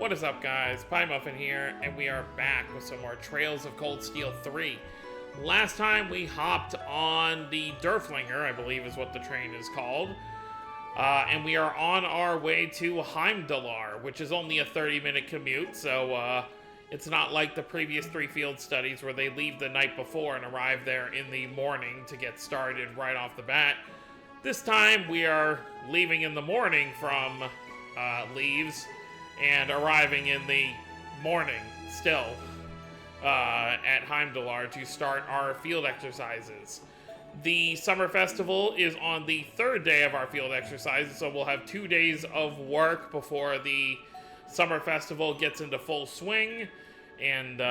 What is up, guys? Pie Muffin here, and we are back with some more Trails of Cold Steel 3. Last time we hopped on the Derflinger, I believe is what the train is called, and we are on our way to Heimdallr, which is only a 30-minute commute, so it's not like the previous 3 field studies where they leave the night before and arrive there in the morning to get started right off the bat. This time we are leaving in the morning from Leaves, and arriving in the morning still at Heimdallr to start our field exercises. The summer festival is on the 3rd day of our field exercises, so we'll have 2 days of work before the summer festival gets into full swing, and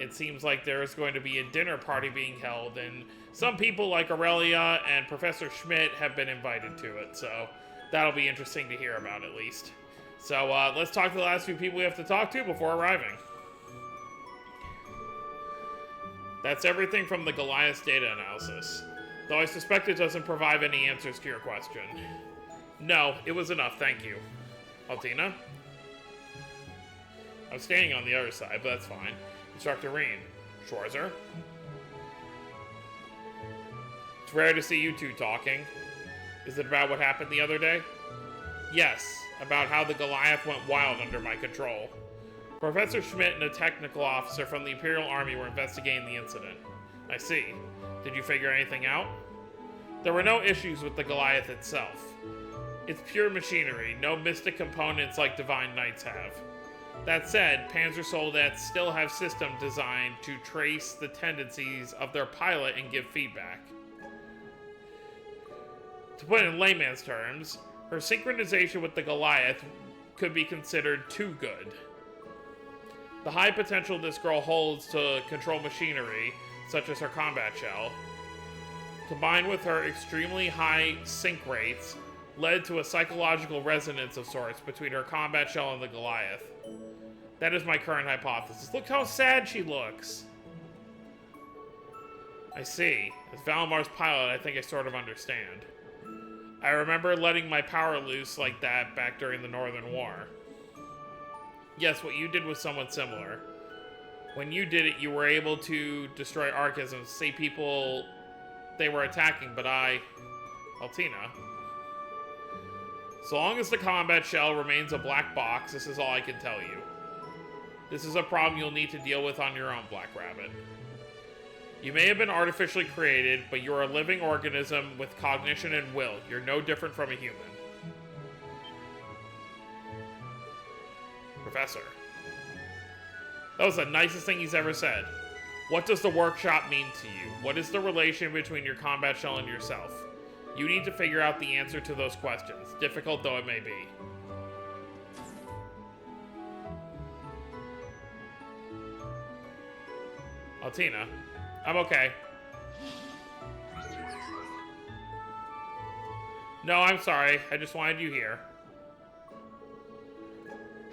it seems like there's going to be a dinner party being held, and some people like Aurelia and Professor Schmidt have been invited to it, so that'll be interesting to hear about at least. So let's talk to the last few people we have to talk to before arriving. That's everything from the Goliath data analysis, though I suspect it doesn't provide any answers to your question. No, it was enough, thank you. Altina? I'm standing on the other side, but that's fine. Instructor Reen. Schwarzer? It's rare to see you two talking. Is it about what happened the other day? Yes, about how the Goliath went wild under my control. Professor Schmidt and a technical officer from the Imperial Army were investigating the incident. I see. Did you figure anything out? There were no issues with the Goliath itself. It's pure machinery, no mystic components like Divine Knights have. That said, Panzer Soldates still have systems designed to trace the tendencies of their pilot and give feedback. To put it in layman's terms, her synchronization with the Goliath could be considered too good. The high potential this girl holds to control machinery, such as her combat shell, combined with her extremely high sync rates, led to a psychological resonance of sorts between her combat shell and the Goliath. That is my current hypothesis. Look how sad she looks! I see. As Valamar's pilot, I think I sort of understand. I remember letting my power loose like that back during the Northern War. Yes, what you did was somewhat similar. When you did it, you were able to destroy Arcus and see people they were attacking, but Altina. So long as the combat shell remains a black box, this is all I can tell you. This is a problem you'll need to deal with on your own, Black Rabbit. You may have been artificially created, but you're a living organism with cognition and will. You're no different from a human. Professor. That was the nicest thing he's ever said. What does the workshop mean to you? What is the relation between your combat shell and yourself? You need to figure out the answer to those questions, difficult though it may be. Altina. I'm okay. No, I'm sorry. I just wanted you here.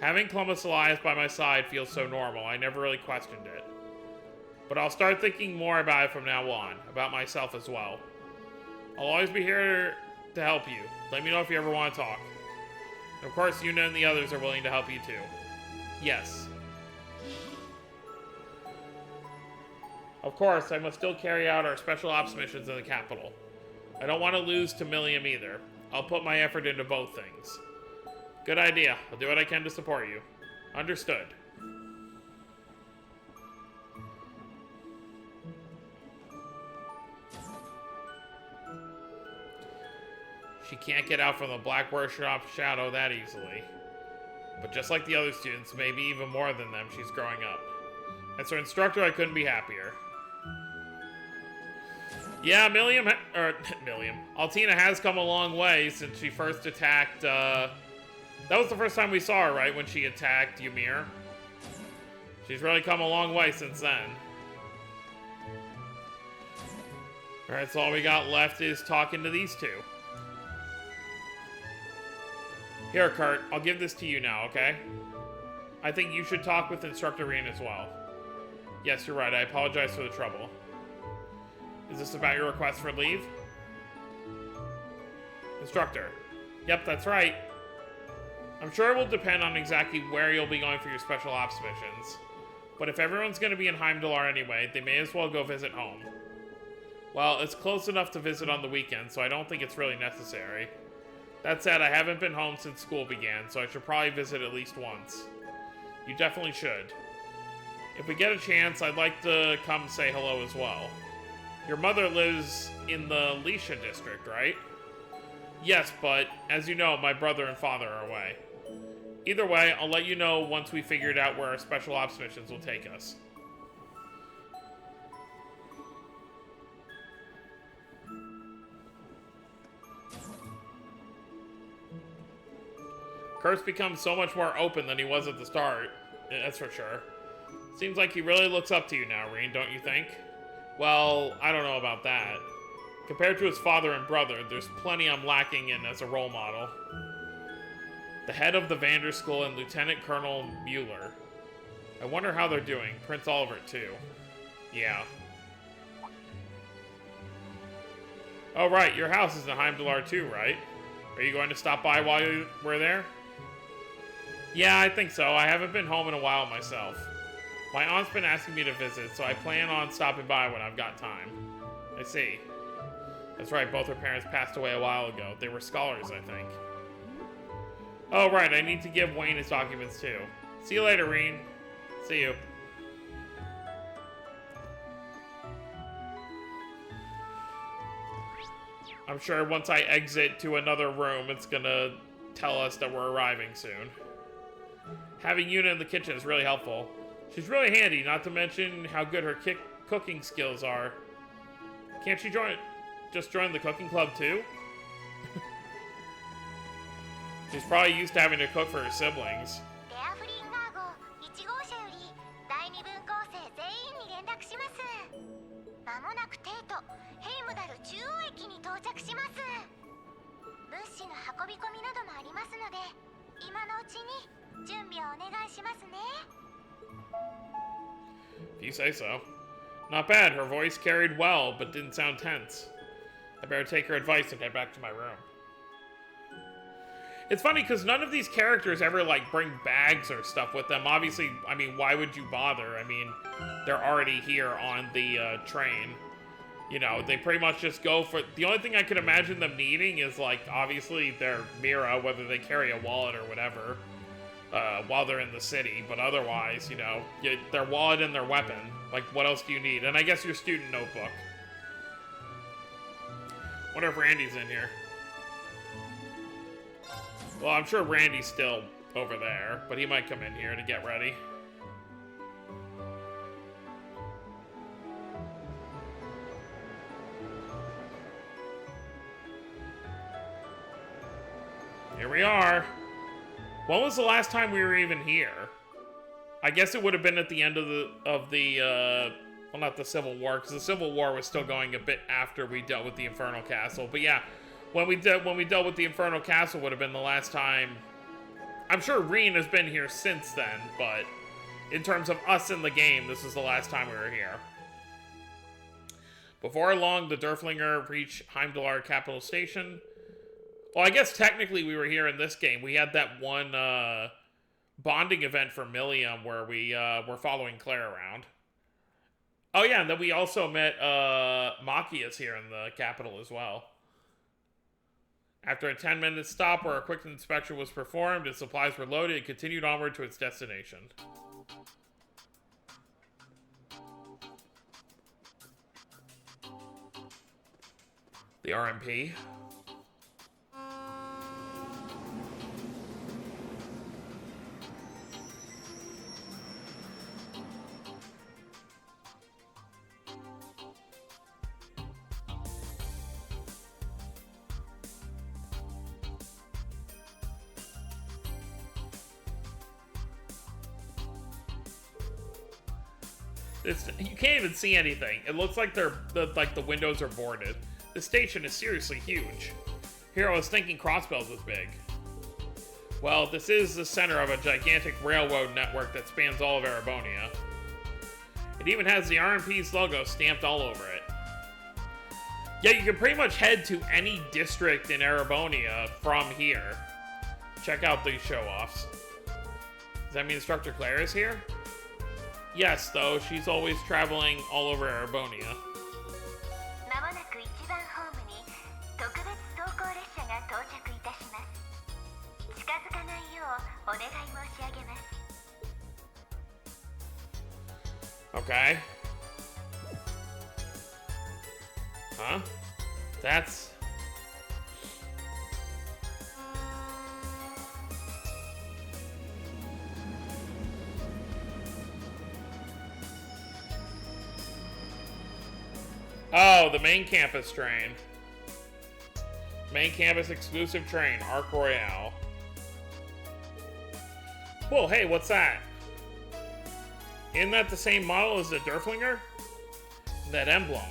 Having Columbus Elias by my side feels so normal. I never really questioned it. But I'll start thinking more about it from now on. About myself as well. I'll always be here to help you. Let me know if you ever want to talk. And of course, Yuna and the others are willing to help you too. Yes. Of course, I must still carry out our special ops missions in the capital. I don't want to lose to Millium either. I'll put my effort into both things. Good idea. I'll do what I can to support you. Understood. She can't get out from the Black Workshop shadow that easily. But just like the other students, maybe even more than them, she's growing up. As her instructor, I couldn't be happier. Yeah, Altina has come a long way since she first attacked, that was the first time we saw her, right? When she attacked Ymir. She's really come a long way since then. Alright, so all we got left is talking to these two. Here, Kurt, I'll give this to you now, okay? I think you should talk with Instructor Reen as well. Yes, you're right. I apologize for the trouble. Is this about your request for leave? Instructor. Yep, that's right. I'm sure it will depend on exactly where you'll be going for your special ops missions. But if everyone's going to be in Heimdallr anyway, they may as well go visit home. Well, it's close enough to visit on the weekend, so I don't think it's really necessary. That said, I haven't been home since school began, so I should probably visit at least once. You definitely should. If we get a chance, I'd like to come say hello as well. Your mother lives in the Lisha district, right? Yes, but as you know, my brother and father are away. Either way, I'll let you know once we figured out where our special ops missions will take us. Kurt's become so much more open than he was at the start, that's for sure. Seems like he really looks up to you now, Reen, don't you think? Well, I don't know about that. Compared to his father and brother, there's plenty I'm lacking in as a role model. The head of the Vander School and Lieutenant Colonel Mueller. I wonder how they're doing. Prince Oliver, too. Yeah. Oh, right, your house is in Heimdallr, too, right? Are you going to stop by while we're there? Yeah, I think so. I haven't been home in a while myself. My aunt's been asking me to visit, so I plan on stopping by when I've got time. I see. That's right, both her parents passed away a while ago. They were scholars, I think. Oh, right, I need to give Wayne his documents, too. See you later, Reen. See you. I'm sure once I exit to another room, it's gonna tell us that we're arriving soon. Having Yuna in the kitchen is really helpful. She's really handy, not to mention how good her cooking skills are. Can't she just join the cooking club too? She's probably used to having to cook for her siblings. If you say so. Not bad, her voice carried well, but didn't sound tense. I better take her advice and head back to my room. It's funny, because none of these characters ever, like, bring bags or stuff with them. Obviously, I mean, why would you bother? I mean, they're already here on the train. You know, they pretty much just go for... The only thing I could imagine them needing is, like, obviously their Mira, whether they carry a wallet or whatever, while they're in the city. But otherwise, you know, their wallet and their weapon. Like, what else do you need? And I guess your student notebook. Wonder if Randy's in here. Well, I'm sure Randy's still over there, but he might come in here to get ready. Here we are. When was the last time we were even here? I guess it would have been at the end of the well, not the Civil War, because the Civil War was still going a bit after we dealt with the Infernal Castle. But yeah, when we dealt with the Infernal Castle would have been the last time. I'm sure Reen has been here since then, but in terms of us in the game, this is the last time we were here. Before long, the Derflinger reached Heimdallr Capital Station. Well, I guess technically we were here in this game. We had that one bonding event for Millium where we were following Claire around. Oh yeah, and then we also met Machias here in the capital as well. After a 10-minute stop where a quick inspection was performed and supplies were loaded, it continued onward to its destination. The RMP. You can't even see anything. It looks like the windows are boarded. The station is seriously huge. Here I was thinking Crossbells was big. Well, this is the center of a gigantic railroad network that spans all of Erebonia. It even has the RMP's logo stamped all over it. Yeah, you can pretty much head to any district in Erebonia from here. check out these show-offs. Does that mean Instructor Claire is here? Yes, though, she's always traveling all over Arabonia. Okay. Huh? That's... Oh, the main campus train. Main campus exclusive train, Arc Royale. Whoa, hey, what's that? Isn't that the same model as the Derflinger? That emblem.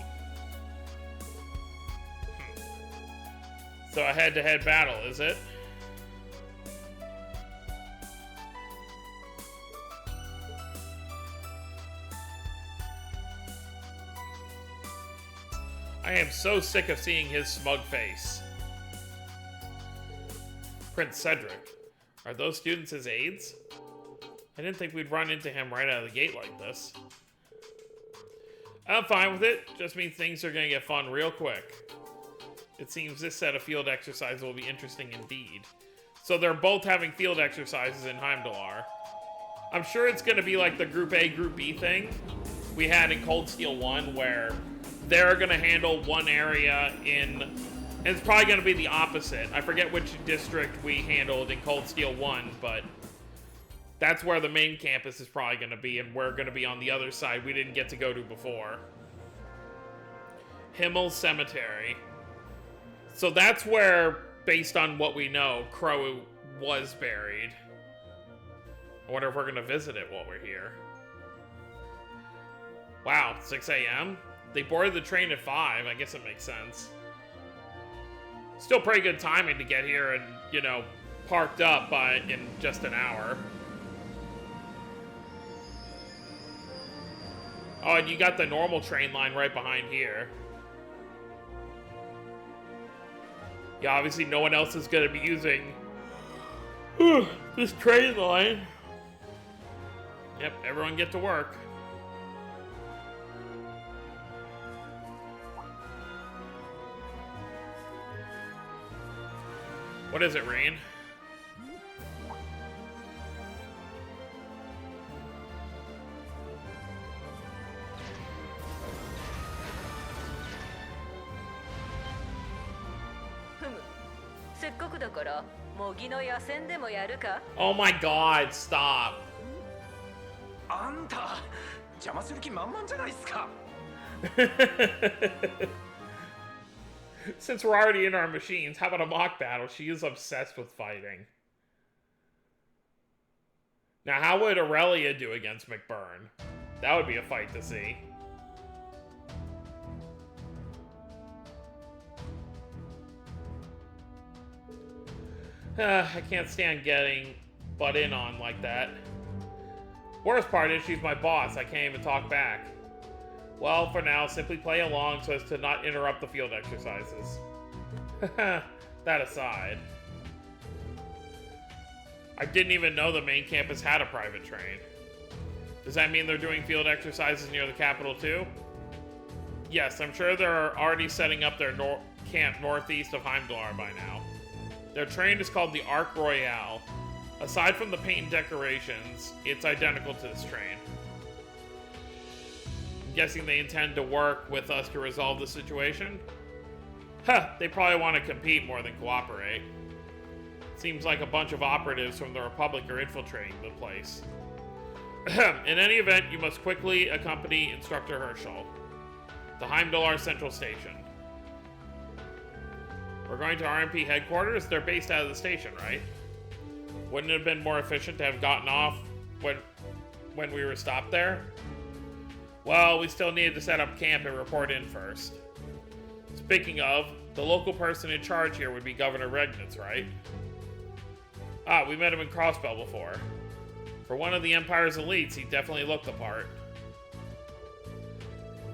So a head-to-head battle, is it? I am so sick of seeing his smug face. Prince Cedric. Are those students his aides? I didn't think we'd run into him right out of the gate like this. I'm fine with it. Just means things are gonna get fun real quick. It seems this set of field exercises will be interesting indeed. So they're both having field exercises in Heimdallr. I'm sure it's gonna be like the Group A, Group B thing we had in Cold Steel 1, where they're gonna handle one area in... And it's probably gonna be the opposite. I forget which district we handled in Cold Steel 1, but... That's where the main campus is probably gonna be, and we're gonna be on the other side we didn't get to go to before. Himmel Cemetery. So that's where, based on what we know, Crow was buried. I wonder if we're gonna visit it while we're here. Wow, 6 a.m.? They boarded the train at 5, I guess it makes sense. Still pretty good timing to get here and, you know, parked up in just an hour. Oh, and you got the normal train line right behind here. Yeah, obviously no one else is going to be using this train line. Yep, everyone get to work. What is it, Rain? Oh my god, stop. Since we're already in our machines, how about a mock battle? She is obsessed with fighting. Now, how would Aurelia do against McBurn? That would be a fight to see. I can't stand getting butt in on like that. Worst part is she's my boss. I can't even talk back. Well, for now, simply play along so as to not interrupt the field exercises. That aside. I didn't even know the main campus had a private train. Does that mean they're doing field exercises near the capital too? Yes, I'm sure they're already setting up their camp northeast of Heimdallr by now. Their train is called the Arc Royale. Aside from the paint and decorations, it's identical to this train. I'm guessing they intend to work with us to resolve the situation? Huh, they probably want to compete more than cooperate. Seems like a bunch of operatives from the Republic are infiltrating the place. In any event, you must quickly accompany Instructor Herschel to Heimdallr Central Station. We're going to RMP headquarters? They're based out of the station, right? Wouldn't it have been more efficient to have gotten off when we were stopped there? Well, we still needed to set up camp and report in first. Speaking of, the local person in charge here would be Governor Regnitz, right? Ah, we met him in Crossbell before. For one of the Empire's elites, he definitely looked the part.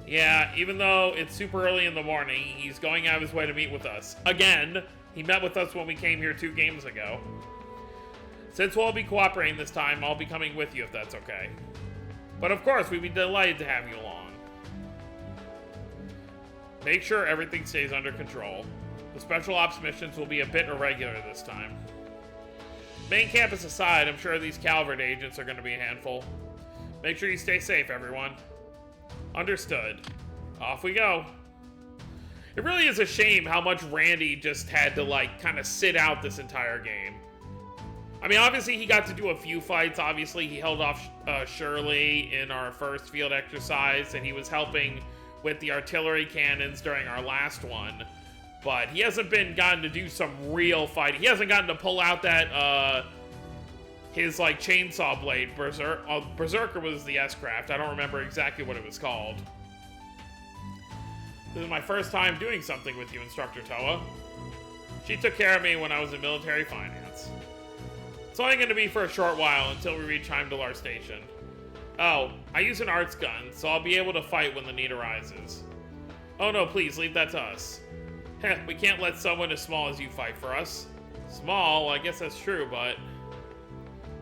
Yeah, even though it's super early in the morning, he's going out of his way to meet with us. Again, he met with us when we came here 2 games ago. Since we'll be cooperating this time, I'll be coming with you if that's okay. But of course, we'd be delighted to have you along. Make sure everything stays under control. The special ops missions will be a bit irregular this time. Main campus aside, I'm sure these Calvert agents are going to be a handful. Make sure you stay safe, everyone. Understood. Off we go. It really is a shame how much Randy just had to, like, kind of sit out this entire game. I mean, obviously, he got to do a few fights. Obviously, he held off Shirley in our first field exercise, and he was helping with the artillery cannons during our last one. But he hasn't gotten to do some real fighting. He hasn't gotten to pull out that, his, like, chainsaw blade. Berserker was the S-Craft. I don't remember exactly what it was called. This is my first time doing something with you, Instructor Toa. She took care of me when I was in military finance. It's only going to be for a short while until we reach Heimdallr Station. Oh, I use an arts gun, so I'll be able to fight when the need arises. Oh no, please, leave that to us. Heh, we can't let someone as small as you fight for us. Small? I guess that's true, but...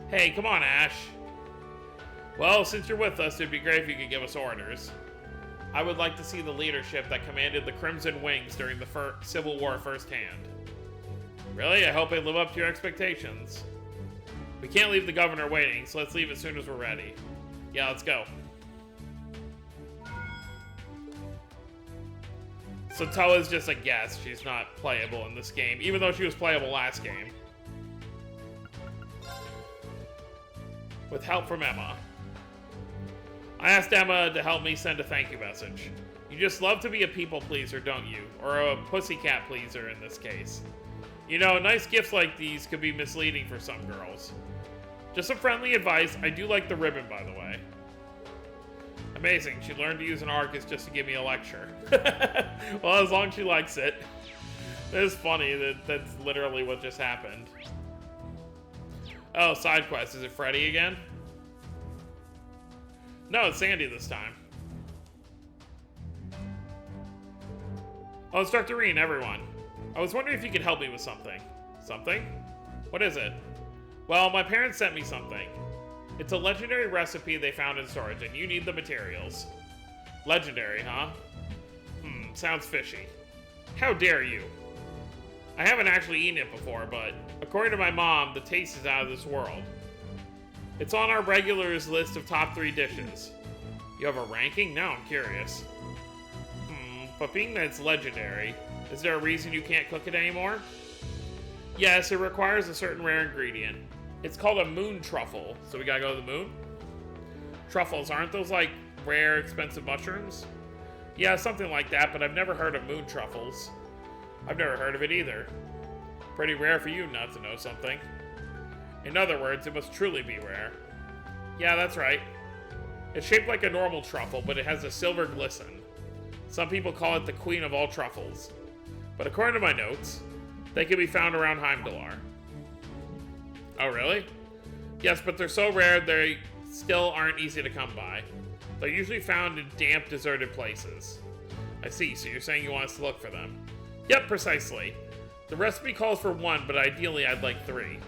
Hey, come on, Ash. Well, since you're with us, it'd be great if you could give us orders. I would like to see the leadership that commanded the Crimson Wings during the Civil War firsthand. Really? I hope they live up to your expectations. We can't leave the governor waiting, so let's leave as soon as we're ready. Yeah, let's go. So Toa's just a guest. She's not playable in this game, even though she was playable last game. With help from Emma. I asked Emma to help me send a thank you message. You just love to be a people pleaser, don't you? Or a pussycat pleaser in this case. You know, nice gifts like these could be misleading for some girls. Just some friendly advice. I do like the ribbon, by the way. Amazing. She learned to use an Arcus just to give me a lecture. Well, as long as she likes it. It's funny that's literally what just happened. Oh, side quest. Is it Freddy again? No, it's Sandy this time. Oh, Instructor Reen, everyone. I was wondering if you could help me with something. Something? What is it? Well, my parents sent me something. It's a legendary recipe they found in storage, and you need the materials. Legendary, huh? Sounds fishy. How dare you? I haven't actually eaten it before, but according to my mom, the taste is out of this world. It's on our regulars list of top 3 dishes. You have a ranking? Now I'm curious. But being that it's legendary, is there a reason you can't cook it anymore? Yes, it requires a certain rare ingredient. It's called a moon truffle, so we gotta go to the moon? Truffles, aren't those like rare, expensive mushrooms? Yeah, something like that, but I've never heard of moon truffles. I've never heard of it either. Pretty rare for you not to know something. In other words, it must truly be rare. Yeah, that's right. It's shaped like a normal truffle, but it has a silver glisten. Some people call it the queen of all truffles. But according to my notes, they can be found around Heimdallr. Oh, really? Yes, but they're so rare they still aren't easy to come by. They're usually found in damp, deserted places. I see, so you're saying you want us to look for them. Yep, precisely. The recipe calls for 1, but ideally I'd like 3.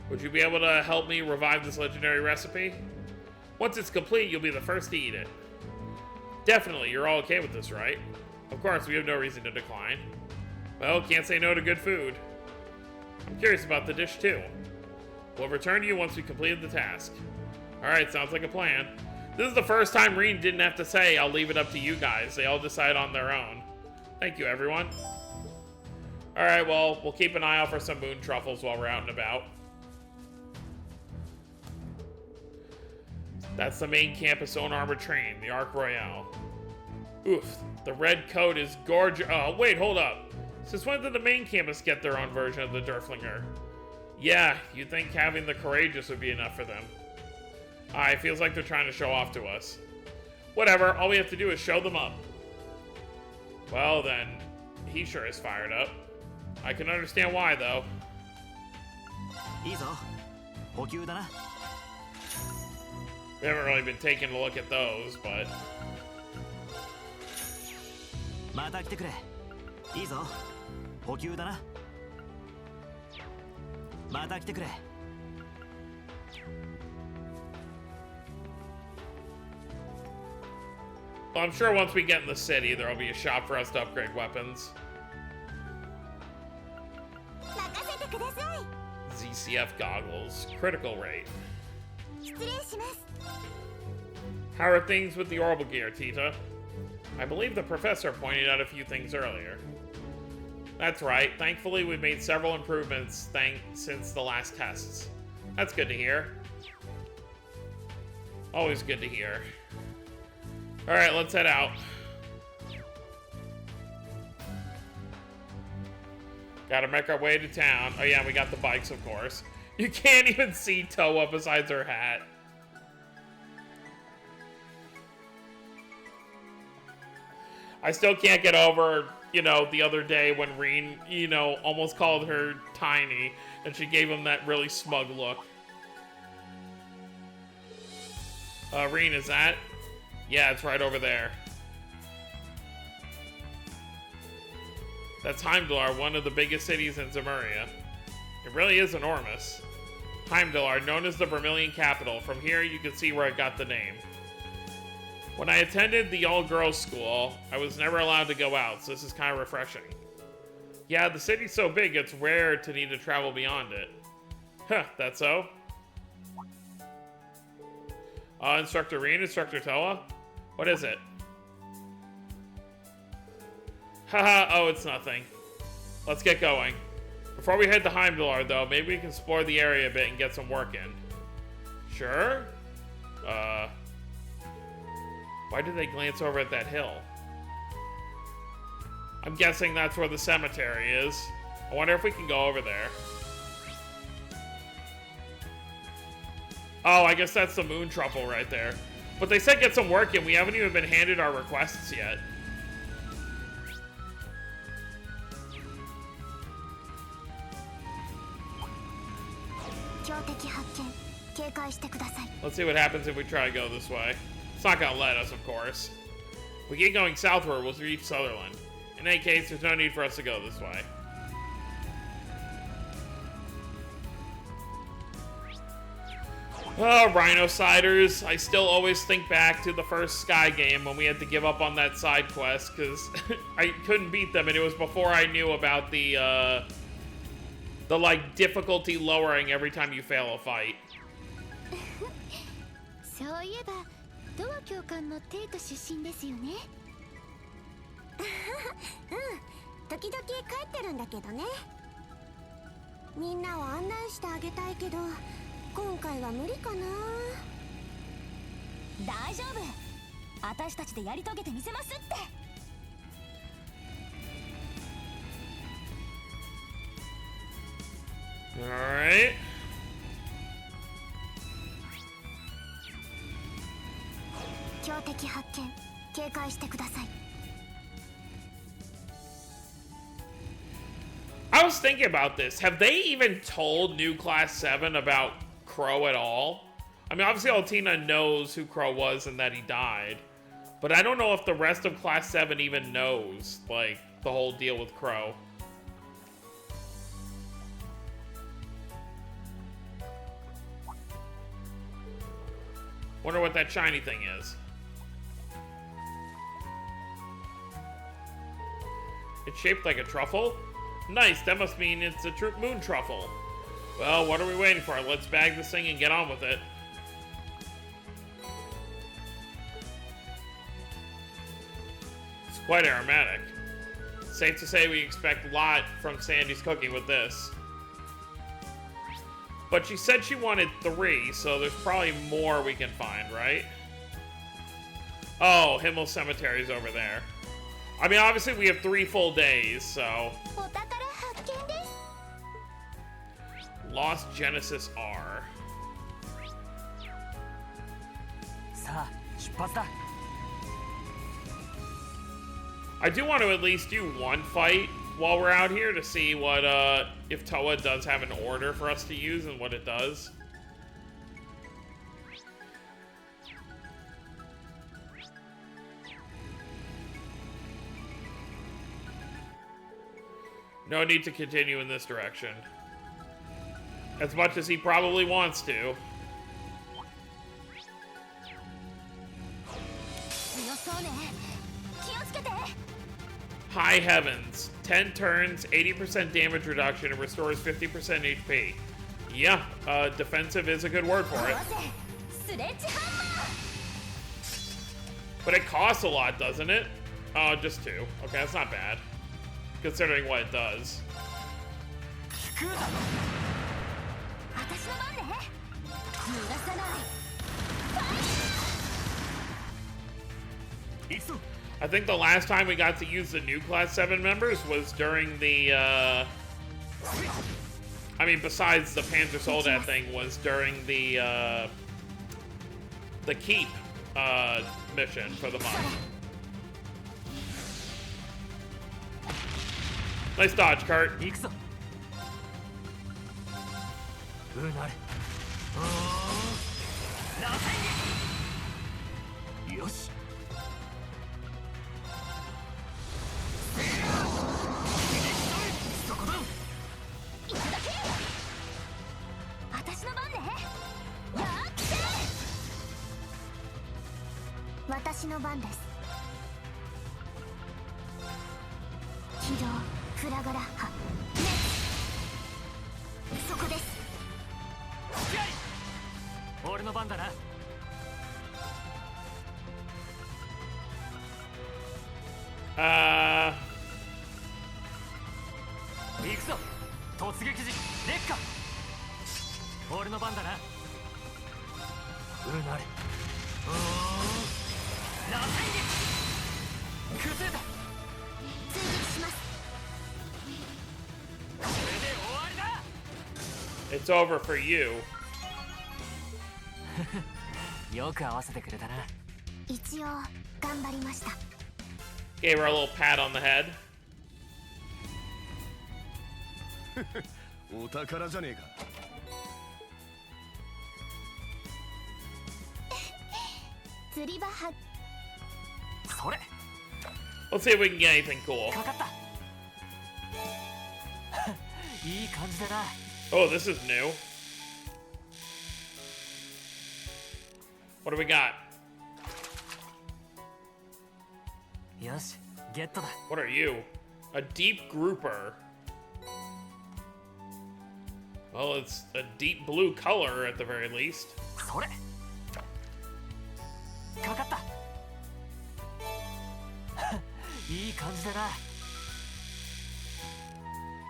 Would you be able to help me revive this legendary recipe? Once it's complete, you'll be the first to eat it. Definitely, you're all okay with this, right? Of course, we have no reason to decline. Well, can't say no to good food. I'm curious about the dish, too. We'll return to you once we completed the task. Alright, sounds like a plan. This is the first time Reen didn't have to say, I'll leave it up to you guys. They all decide on their own. Thank you, everyone. Alright, well, we'll keep an eye out for some moon truffles while we're out and about. That's the main campus own armored train, the Arc Royale. Oof, the red coat is gorgeous. Oh, wait, hold up. Since when did the main campus get their own version of the Derflinger? Yeah, you'd think having the Courageous would be enough for them. It feels like they're trying to show off to us. Whatever, all we have to do is show them up. Well then, he sure is fired up. I can understand why, though. We haven't really been taking a look at those, but... Well, I'm sure once we get in the city, there'll be a shop for us to upgrade weapons. ZCF goggles. Critical rate. How are things with the orbital gear, Tita? I believe the professor pointed out a few things earlier. That's right. Thankfully, we've made several improvements since the last tests. That's good to hear. Always good to hear. Alright, let's head out. Gotta make our way to town. Oh yeah, we got the bikes, of course. You can't even see Toa besides her hat. I still can't get over, you know, the other day when Reen, you know, almost called her tiny, and she gave him that really smug look. Reen, is that? Yeah, it's right over there. That's Heimdallr, one of the biggest cities in Zemuria. It really is enormous. Heimdallr, known as the Vermilion capital. From here, you can see where it got the name. When I attended the all-girls school, I was never allowed to go out, so this is kind of refreshing. Yeah, the city's so big, it's rare to need to travel beyond it. Huh, that's so? Instructor Reen, Instructor Toa? What is it? Haha, oh, it's nothing. Let's get going. Before we head to Heimdallr, though, maybe we can explore the area a bit and get some work in. Sure? Why did they glance over at that hill? I'm guessing that's where the cemetery is. I wonder if we can go over there. Oh, I guess that's the moon truffle right there. But they said get some work in. We haven't even been handed our requests yet. Let's see what happens if we try to go this way. It's not gonna let us, of course. If we keep going southward, we'll reach Sutherland. In any case, there's no need for us to go this way. Oh, Rhinociders. I still always think back to the first Sky game when we had to give up on that side quest because I couldn't beat them, and it was before I knew about the like difficulty lowering every time you fail a fight. Alright. I was thinking about this. Have they even told New Class 7 about Crow at all? I mean, obviously Altina knows who Crow was and that he died. But I don't know if the rest of Class 7 even knows, like, the whole deal with Crow. Wonder what that shiny thing is. It's shaped like a truffle? Nice, that must mean it's a moon truffle. Well, what are we waiting for? Let's bag this thing and get on with it. It's quite aromatic. Safe to say we expect a lot from Sandy's cooking with this. But she said she wanted 3, so there's probably more we can find, right? Oh, Himmel Cemetery's over there. I mean, obviously we have 3 full days, so... Lost Genesis R. I do want to at least do one fight while we're out here to see what, if Toa does have an order for us to use and what it does. No need to continue in this direction. As much as he probably wants to. High Heavens. 10 turns, 80% damage reduction, and restores 50% HP. Yeah, defensive is a good word for it. But it costs a lot, doesn't it? Oh, just 2. Okay, that's not bad. Considering what it does. I think the last time we got to use the new Class 7 members was during the, I mean, besides the Panzer Soldat thing, was during the Keep, mission for the month. Nice dodge, Kurt. It's over for you. Gave her a little pat on the head. Let's see if we can get anything cool. Oh, this is new. What do we got? What are you? A deep grouper. Well, it's a deep blue color at the very least.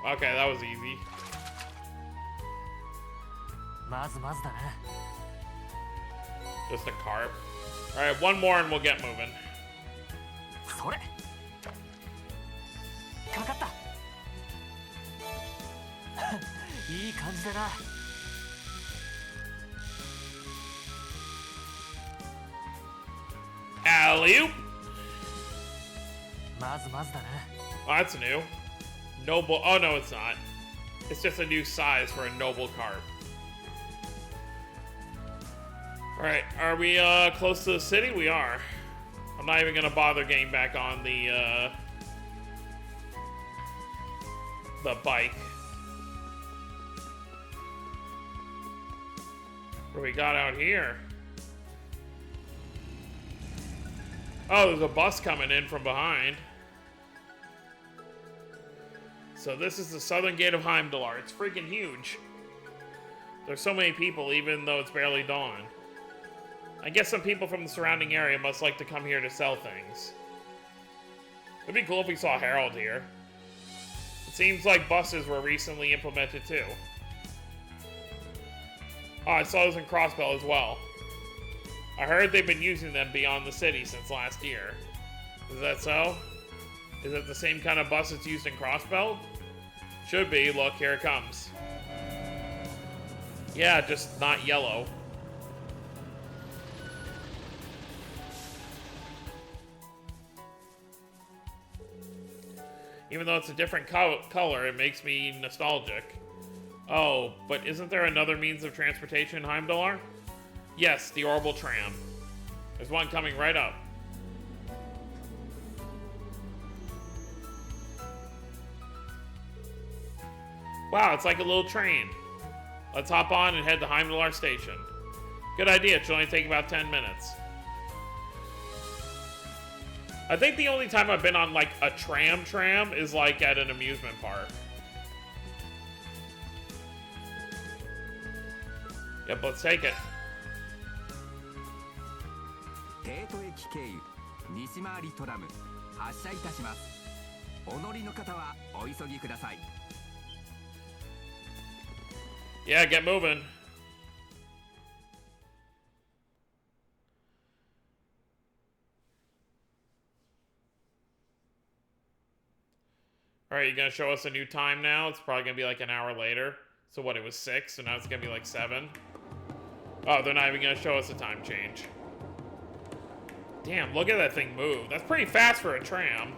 Okay, that was easy. Just a carp. Alright, one more and we'll get moving. Alley-oop! Oh, that's new. Noble. Oh, no, it's not. It's just a new size for a noble carp. Alright, are we close to the city? We are. I'm not even gonna bother getting back on the bike. What do we got out here? Oh, there's a bus coming in from behind. So this is the southern gate of Heimdallr. It's freaking huge. There's so many people, even though it's barely dawn. I guess some people from the surrounding area must like to come here to sell things. It'd be cool if we saw Harold here. It seems like buses were recently implemented too. Oh, I saw those in Crossbell as well. I heard they've been using them beyond the city since last year. Is that so? Is it the same kind of bus that's used in Crossbell? Should be. Look, here it comes. Yeah, just not yellow. Even though it's a different color, it makes me nostalgic. Oh, but isn't there another means of transportation in Heimdallr? Yes, the orbital tram. There's one coming right up. Wow, it's like a little train. Let's hop on and head to Heimdallr Station. Good idea, it should only take about 10 minutes. I think the only time I've been on, like, a tram is, like, at an amusement park. Yep, let's take it. 帝都駅経由西回りトラム発車いたします。お乗りの方はお急ぎください。Yeah, get moving. Alright, you gonna show us a new time now? It's probably gonna be like an hour later. So what, it was 6, so now it's gonna be like 7? Oh, they're not even gonna show us a time change. Damn, look at that thing move. That's pretty fast for a tram.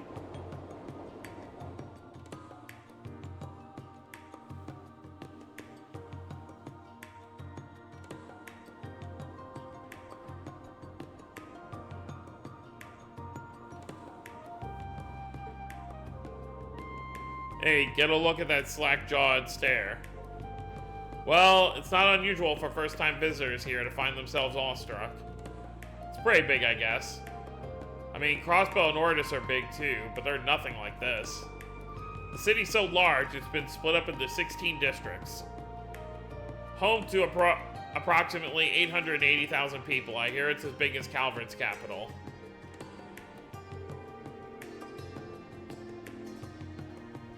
Hey, get a look at that slack-jawed stare. Well, it's not unusual for first-time visitors here to find themselves awestruck. It's pretty big, I guess. I mean, Crossbow and Ortis are big too, but they're nothing like this. The city's so large, it's been split up into 16 districts. Home to approximately 880,000 people, I hear it's as big as Calvard's capital.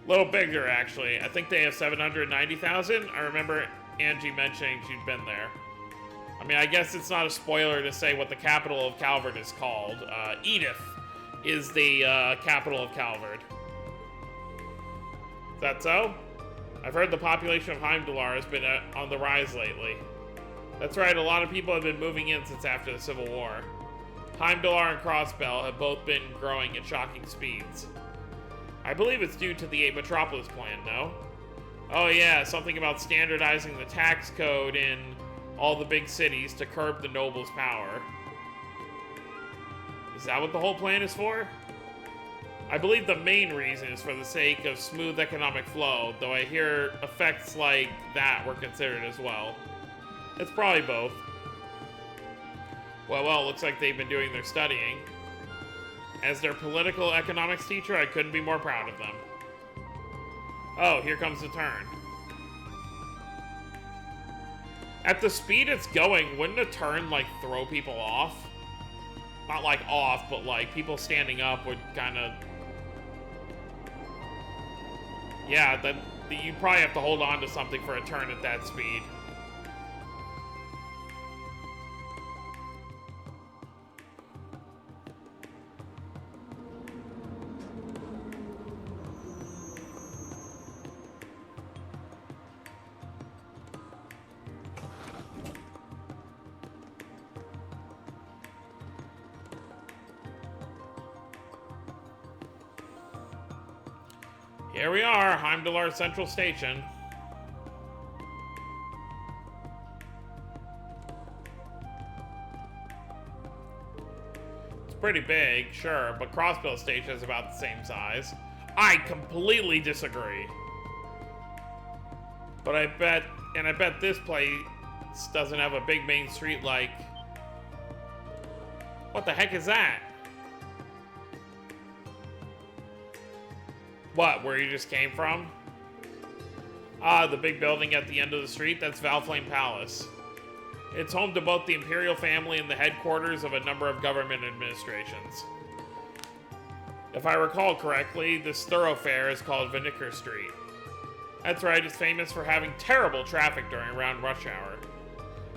A little bigger, actually. I think they have 790,000. I remember Angie mentioning she'd been there. I mean, I guess it's not a spoiler to say what the capital of Calvard is called. Edith is the capital of Calvard. Is that so? I've heard the population of Heimdallr has been on the rise lately. That's right, a lot of people have been moving in since after the Civil War. Heimdallr and Crossbell have both been growing at shocking speeds. I believe it's due to the Metropolis plan, no? Oh yeah, something about standardizing the tax code in all the big cities to curb the nobles' power. Is that what the whole plan is for? I believe the main reason is for the sake of smooth economic flow, though I hear effects like that were considered as well. It's probably both. Well, looks like they've been doing their studying. As their political economics teacher, I couldn't be more proud of them. Oh, here comes the turn. At the speed it's going, wouldn't a turn, like, throw people off? Not, like, off, but, like, people standing up would kind of... Yeah, you'd probably have to hold on to something for a turn at that speed. Here we are, Heimdallr Central Station. It's pretty big, sure, but Crossbill Station is about the same size. I completely disagree. But I bet this place doesn't have a big main street like... What the heck is that? What, where you just came from? Ah, the big building at the end of the street? That's Valflame Palace. It's home to both the Imperial family and the headquarters of a number of government administrations. If I recall correctly, this thoroughfare is called Vinegar Street. That's right, it's famous for having terrible traffic during around rush hour.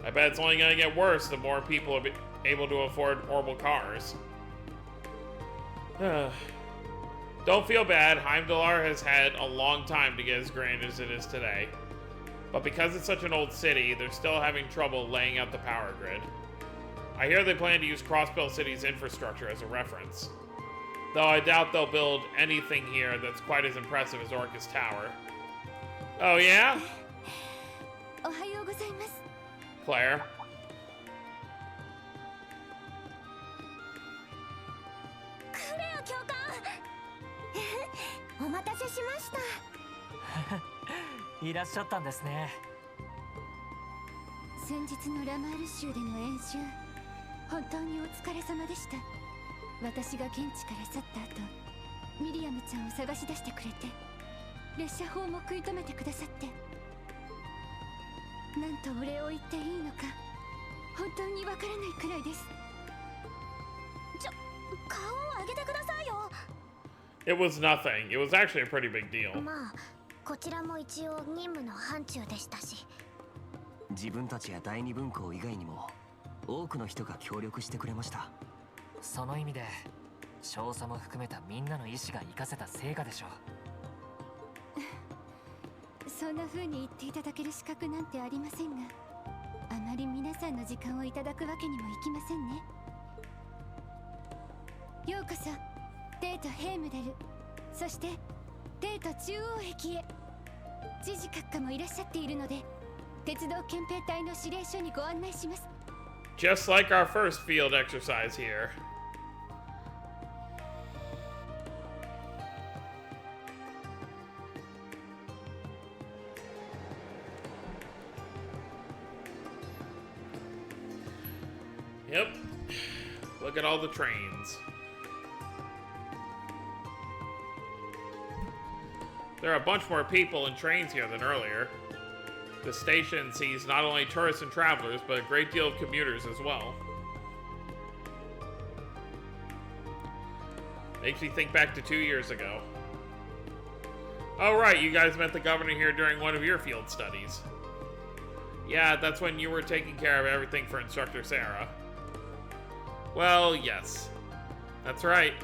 I bet it's only gonna get worse the more people are able to afford orbital cars. Don't feel bad, Heimdallr has had a long time to get as grand as it is today. But because it's such an old city, they're still having trouble laying out the power grid. I hear they plan to use Crossbell City's infrastructure as a reference. Though I doubt they'll build anything here that's quite as impressive as Orcus Tower. Oh yeah? Claire? お待たせしました。いらっしゃったんですね。先日のラマール州での演習、本当にお疲れ様でした。私が現地から去った後、ミリアムちゃんを探し出してくれて、列車砲も食い止めてくださって、なんとお礼を言っていいのか本当にわからないくらいです。顔を上げてくださいよ。 It was nothing. It was actually a pretty big deal. まあこちらも一応任務の範疇でしたし。自分たちや第二分校以外にも多くの人が協力してくれました。その意味で少佐も含めたみんなの意志が活かせた成果でしょう。そんな風に言っていただける資格なんてありませんが、あまり皆さんの時間をいただくわけにもいきませんね。ようこそ帝都ヘイムダル、そして帝都中央駅へ。知事閣下もいらっしゃっているので、鉄道憲兵隊の指令所にご案内します。 Just like our first field exercise here. Yep. Look at all the trains. There are a bunch more people and trains here than earlier. The station sees not only tourists and travelers, but a great deal of commuters as well. Makes me think back to 2 years ago. Oh right, you guys met the governor here during one of your field studies. Yeah, that's when you were taking care of everything for Instructor Sarah. Well, yes. That's right.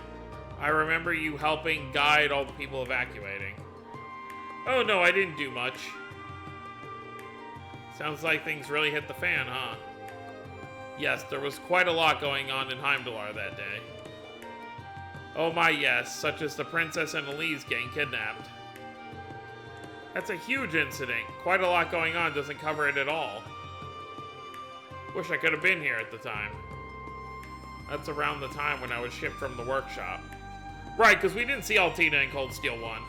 I remember you helping guide all the people evacuating. Oh no, I didn't do much. Sounds like things really hit the fan, huh? Yes, there was quite a lot going on in Heimdallr that day. Oh my yes, such as the princess and Elise getting kidnapped. That's a huge incident. Quite a lot going on doesn't cover it at all. Wish I could have been here at the time. That's around the time when I was shipped from the workshop. Right, because we didn't see Altina in Cold Steel 1.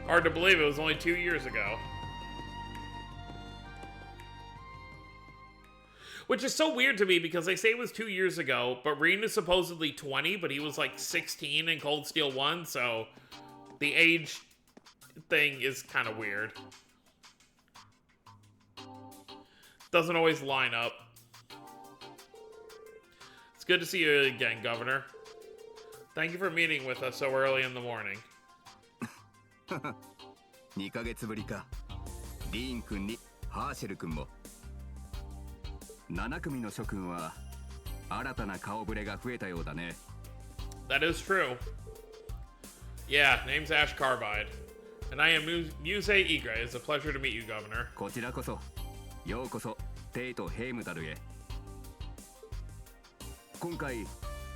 Hard to believe it was only 2 years ago. Which is so weird to me because they say it was 2 years ago, but Rin is supposedly 20, but he was like 16 in Cold Steel 1, so the age thing is kind of weird. Doesn't always line up. It's good to see you again, Governor. Thank you for meeting with us so early in the morning. 2ヶ月ぶりか。リーン君にハーシェル君も。7組の諸君は新たな顔ぶれが増えたようだね。That is true. Yeah, name's Ash Carbide. And I am Muse Igre. It's a pleasure to meet you, Governor. こちらこそ、ようこそ、帝都ヘイムダルへ。今回、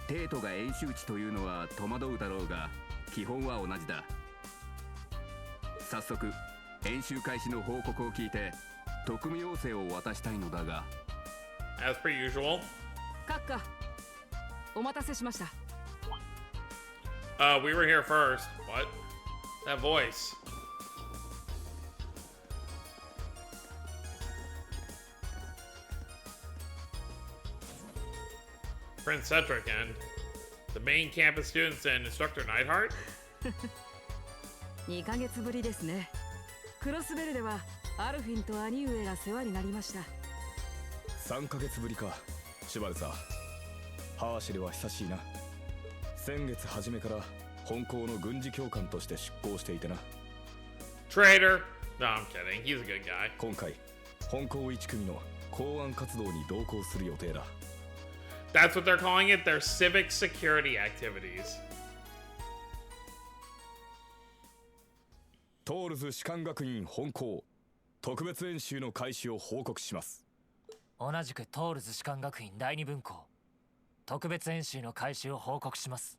帝都が演習地というのは戸惑うだろうが、基本は同じだ。早速、演習開始の報告を聞いて、特務要請を渡したいのだが。As per usual. 閣下、お待たせしました。We were here first. What? That voice. Prince Cedric and the main campus students and Instructor Neidhart? 2ヶ月ぶりですね。クロスベルではアルフィンと兄上が世話になりました。3ヶ月ぶりか、シュバルツァー。ハーシェルは久しいな。先月初めから本校の軍事教官として出向していてな。Traitor! No, I'm kidding. He's a good guy. 今回、本校1組の公安活動に同行する予定だ。That's what they're calling it, their civic security activities. トールズ士官学院本校特別演習の開始を報告します。同じくトールズ士官学院第二分校特別演習の開始を報告します。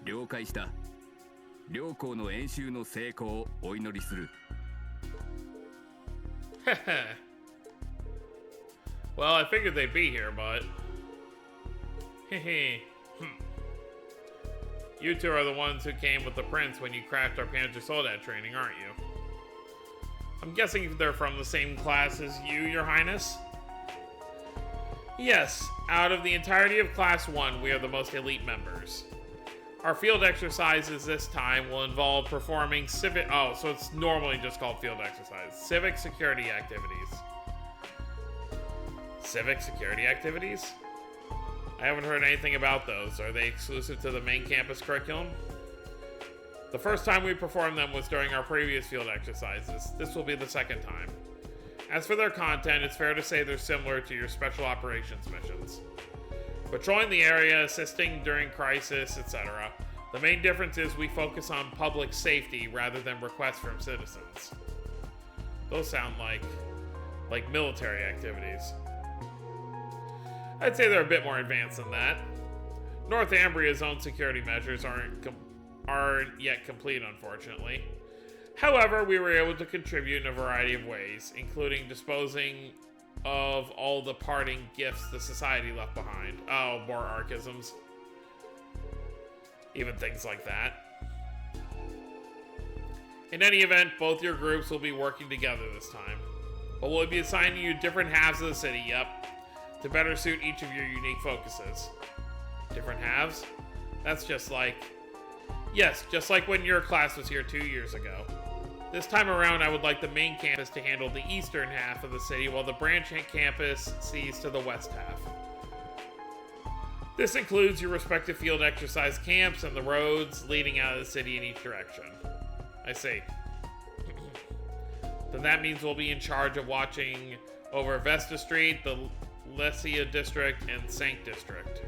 了解した。両校の演習の成功をお祈りする。Well, I figured they'd be here, but... You two are the ones who came with the prince when you crashed our Panzer Soldat training, aren't you? I'm guessing they're from the same class as you, Your Highness? Yes, out of the entirety of Class 1, we are the most elite members. Our field exercises this time will involve performing civic... Oh, so it's normally just called field exercise. Civic security activities. Civic security activities? I haven't heard anything about those. Are they exclusive to the main campus curriculum? The first time we performed them was during our previous field exercises. This will be the second time. As for their content, it's fair to say they're similar to your special operations missions. Patrolling the area, assisting during crisis, etc. The main difference is we focus on public safety rather than requests from citizens. Those sound like military activities. I'd say they're a bit more advanced than that. Northumbria's own security measures aren't yet complete, unfortunately. However, we were able to contribute in a variety of ways, including disposing of all the parting gifts the society left behind. Oh, more archisms. Even things like that. In any event, both your groups will be working together this time. But we'll be assigning you different halves of the city, yep, to better suit each of your unique focuses. Different halves? That's just like... Yes, just like when your class was here 2 years ago. This time around, I would like the main campus to handle the eastern half of the city, while the branch campus sees to the west half. This includes your respective field exercise camps and the roads leading out of the city in each direction. I see. Then that means we'll be in charge of watching over Vesta Street, the Lesia District, and Sank District.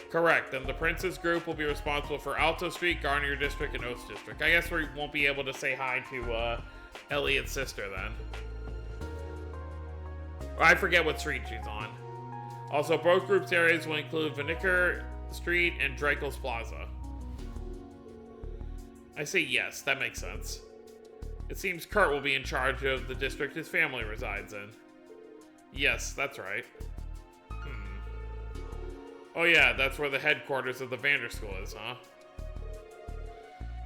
Correct, then the Prince's group will be responsible for Alto Street, Garnier District, and Oates District. I guess we won't be able to say hi to Elliot's sister then. I forget what street she's on. Also, both groups' areas will include Vinicker Street and Drakel's Plaza. I say yes, that makes sense. It seems Kurt will be in charge of the district his family resides in. Yes, that's right. Oh yeah, that's where the headquarters of the Vander School is, huh?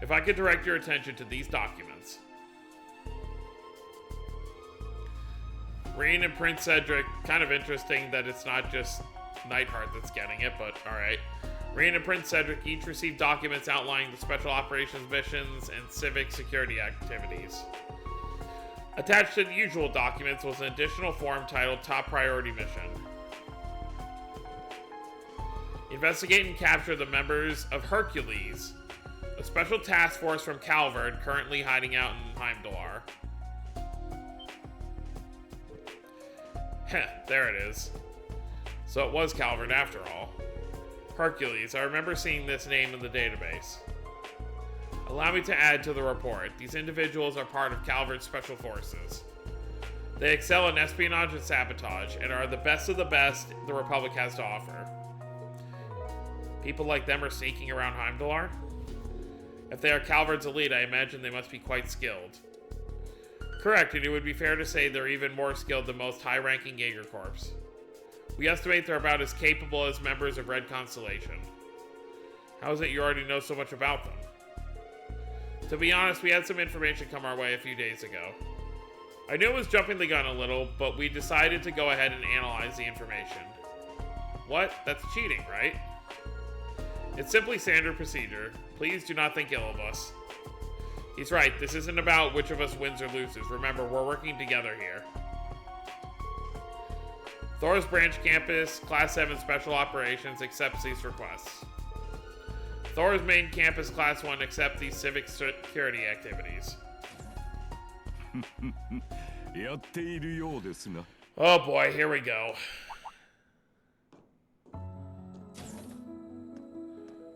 If I could direct your attention to these documents. Reen and Prince Cedric, kind of interesting that it's not just Neidhart that's getting it, but alright. Reen and Prince Cedric each received documents outlining the special operations missions and civic security activities. Attached to the usual documents was an additional form titled Top Priority Mission. Investigate and capture the members of Hercules, a special task force from Calvard currently hiding out in Heimdallr. Heh, there it is. So it was Calvard after all. Hercules, I remember seeing this name in the database. Allow me to add to the report. These individuals are part of Calvard's special forces. They excel in espionage and sabotage, and are the best of the best the Republic has to offer. People like them are sneaking around Heimdallr? If they are Calvard's elite, I imagine they must be quite skilled. Correct, and it would be fair to say they're even more skilled than most high-ranking Jaeger Corps. We estimate they're about as capable as members of Red Constellation. How is it you already know so much about them? To be honest, we had some information come our way a few days ago. I knew it was jumping the gun a little, but we decided to go ahead and analyze the information. What? That's cheating, right? It's simply standard procedure. Please do not think ill of us. He's right, this isn't about which of us wins or loses. Remember, we're working together here. Thor's Branch Campus, Class 7 Special Operations accepts these requests. Thor's main campus, Class 1, accept these civic security activities. Oh boy, here we go.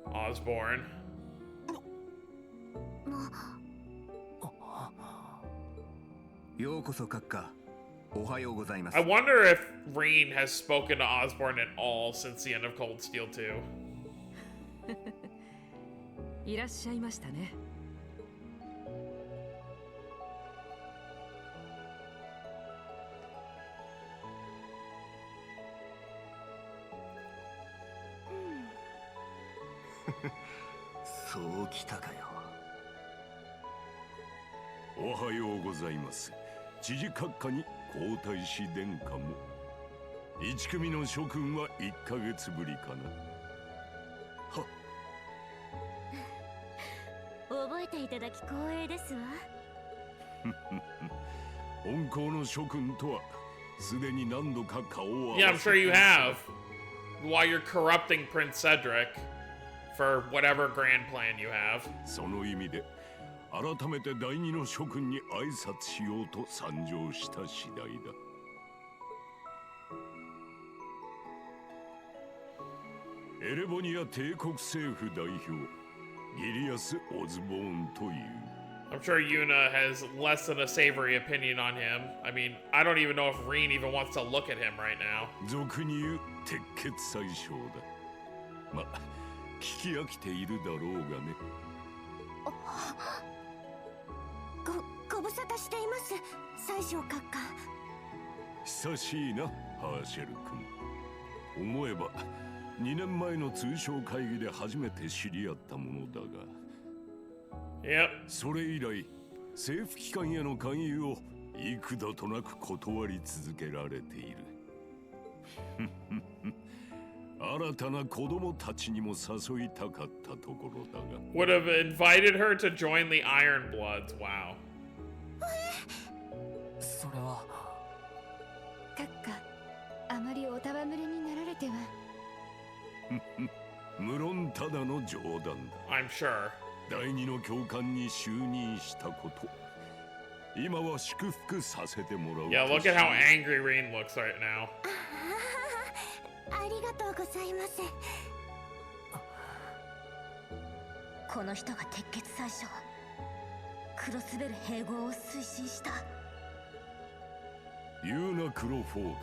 Osborne. I wonder if Reen has spoken to Osborne at all since the end of Cold Steel 2. いらっしゃいましたね。そうきたかよ。おはようございます。知事閣下に皇太子殿下も。一組の諸君は1ヶ月ぶりかな。覚えていただき光栄ですわ。本校の諸君とはすでに何度か顔を合わせて。 Yeah, I'm sure you have. While you're corrupting Prince Cedric for whatever grand plan you have. その意味で改めて第二の諸君に挨拶しようと参上した次第だ。エレボニア帝国政府代表ギリアス・オズボーンという。 I'm sure Yuna has less than a savory opinion on him. I mean, I don't even know if Reen even wants to look at him right now. 俗に言う鉄血宰相だ。ま、聞き飽きているだろうがね。ご無沙汰しています、宰相閣下。久しいな、ハーシェル君。思えば2年前の通商会議で初めて知り合ったものだが。Yep. それ以来、政府機関への勧誘を幾度となく断り続けられている。新たな子供たちにも誘いたかったところだが。Would have invited her to join the Iron Bloods. Wow. それは閣下、あまりお戯れになられては。無論ただの冗談だ。 I'm sure. 第二の教官に就任したこと、今は祝福させてもらう。 Yeah, look at how angry Reen looks right now. ありがとうございます。この人が鉄血宰相、クロスベル併合を推進した。ユーナ・クロフォード、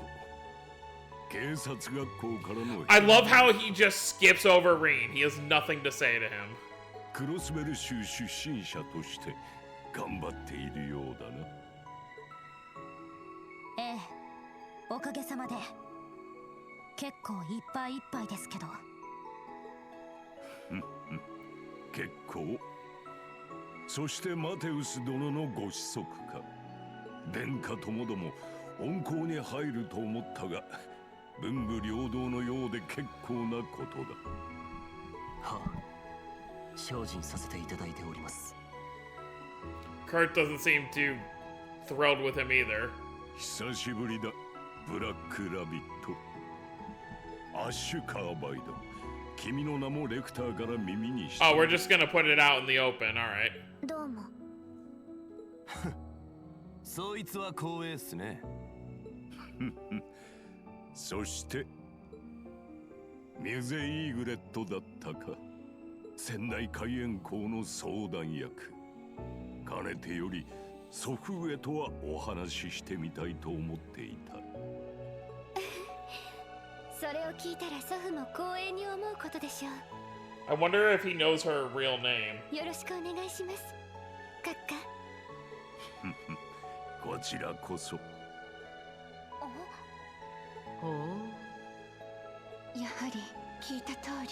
警察学校からの。 I love how he just skips over Reen. He has nothing to say to him. クロスベル州出身者として頑張っているようだな。ええ、おかげさまで結構いっぱいいっぱいですけど。結構。そしてマテウス殿のご子息か。殿下ともども温厚に入ると思ったが、文武両道のようで結構なことだ。はあ、精進させていただいております。 Kurt doesn't seem too thrilled with him either. 久しぶりだ、ブラックラビット。アッシュカーバイド。君の名もレクターから耳にした。 Oh, we're just gonna put it out in the open. All right. どうも。そいつは光栄っすね。そしてミュゼイーグレットだったか。仙台海援校の相談役。かねてより祖父上とはお話ししてみたいと思っていた。それを聞いたら祖父も光栄に思うことでしょう。 I wonder if he knows her real name. よろしくお願いします、閣下。こちらこそ。ほう。やはり聞いた通り。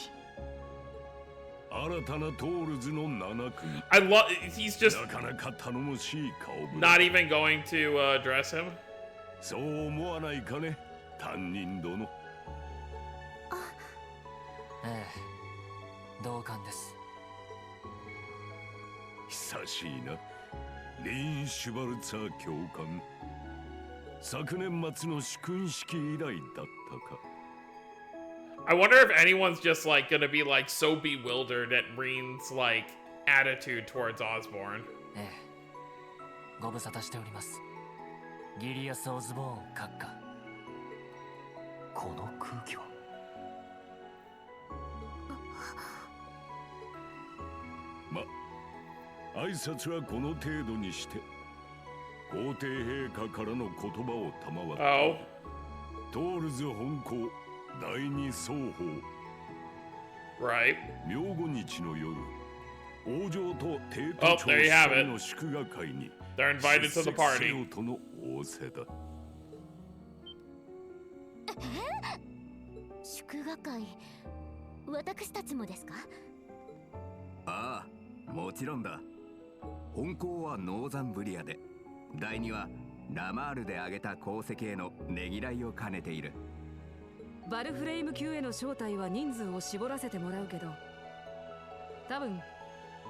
新たなトールズの7組。 I love. He's just なかなか頼もしい顔ぶれ。 not even going to address him. そう思わないかね、担任殿。ええ、同感です。久しいな、リーン・シュバルツァー教官。昨年末の祝婚式以来だったか。 I wonder if anyone's just like gonna be like so bewildered at Reen's like attitude towards Osborne. ええ、ご無沙汰しております。ギリアス・オズボーン閣下。この空気は。ま、挨拶はこの程度にして、皇帝陛下からの言葉を賜った。 Oh. トールズ本校第二双方。 Right. 明後日の夜、王女と帝都 Oh, 町 there you have 主 it. の祝賀会に They're invited 出 to the 席せ party. よとの仰せだ。祝賀会、私たちもですか？ああ、もちろんだ。本校はノーザンブリアで、第2はラマールで挙げた功績へのねぎらいを兼ねている。バルフレイム級への招待は人数を絞らせてもらうけど、多分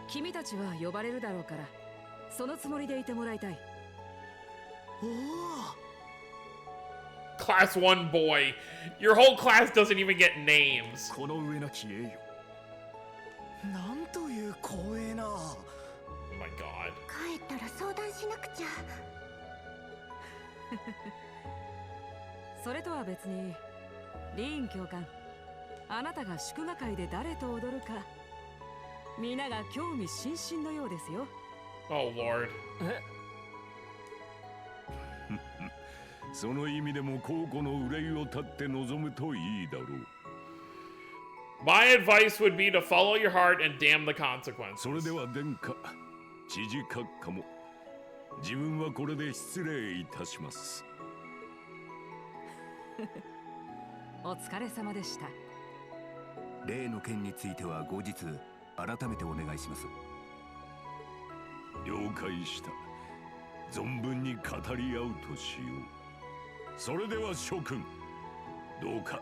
君たちは呼ばれるだろうから、そのつもりでいてもらいたい。おお。 Class 1 boy. Your whole class doesn't even get names. この上なき栄誉。なんという光栄な。 Oh my god. 帰ったら相談しなくちゃ。それとは別に、リーン教官、あなたが祝賀会で誰と踊るか、皆が興味津々のようですよ。 Oh lord. その意味でも高庫の憂いを立って臨むといいだろう。 My advice would be to follow your heart and damn the consequences. それでは殿下、知事閣下も自分はこれで失礼いたします。お疲れ様でした。例の件については後日改めてお願いします。了解した。存分に語り合うとしよう。それでは諸君、どうか